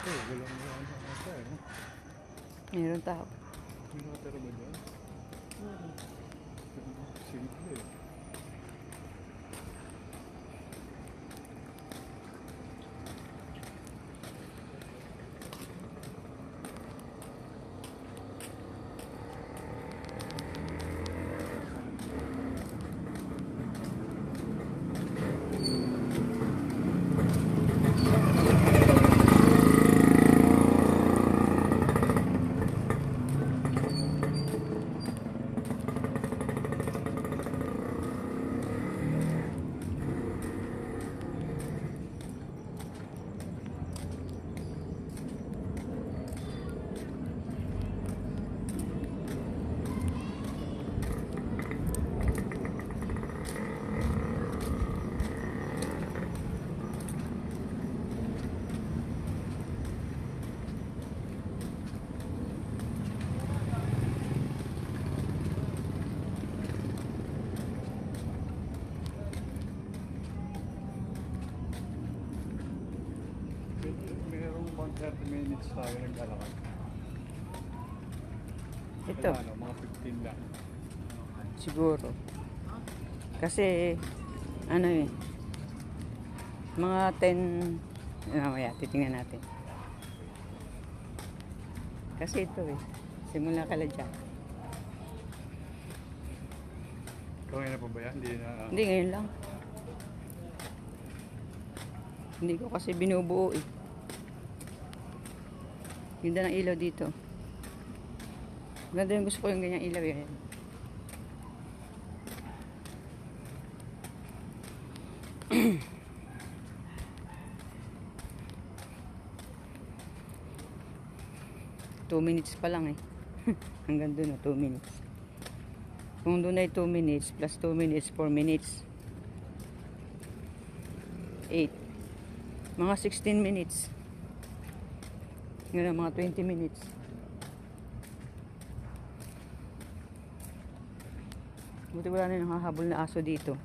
walang ano ata eh. Meron tao. May nakatira ba dyan? Simple eh. Merong 130 minutes tayo naglalakad. Ito. Wala, mga 15 lang. Siguro. Kasi, ano eh, mga 10, mamaya, titingnan natin. Kasi ito eh, simula ka lang dyan. Kawin na pa ba yan? Hindi na. Hindi, ngayon lang. Hindi ko kasi binubuo eh. Ganda ng ilaw dito. Ganda yung gusto ko yung ganyang ilaw yan. Two minutes pa lang eh. Hanggang doon na 2 minutes. Kung doon ay 2 minutes plus 2 minutes, 4 minutes. 8. Mga 16 minutes. Ngayon mga 20 minutes. Buti wala na yung nakahabol na aso dito.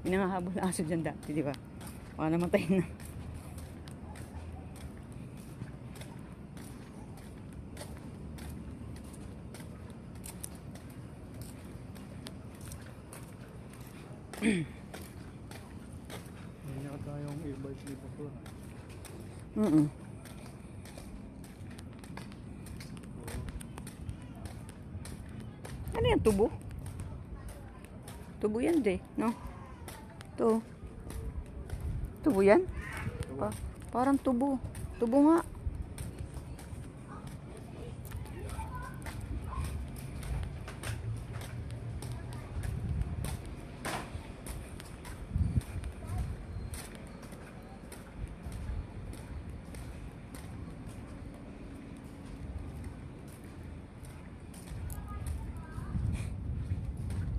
Yung nakahabol na aso dyan dati, di ba? Baka namatay na. Hindi yata yung e-bike dito po. Ano yan, tubo? Tubo yan, de, no? Ito. Tubo yan? Parang tubo. Tubo nga.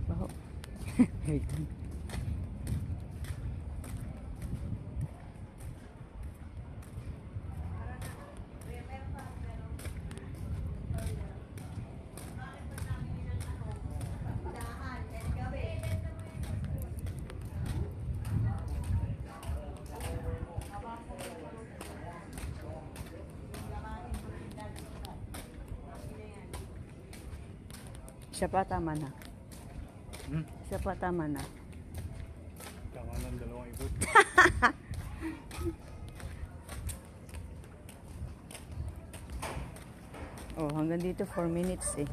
Baho. Wait. Isa pa, tama na. Isa pa, tama na. Tama ng dalawang ikot. Oh, hanggang dito 4 minutes eh.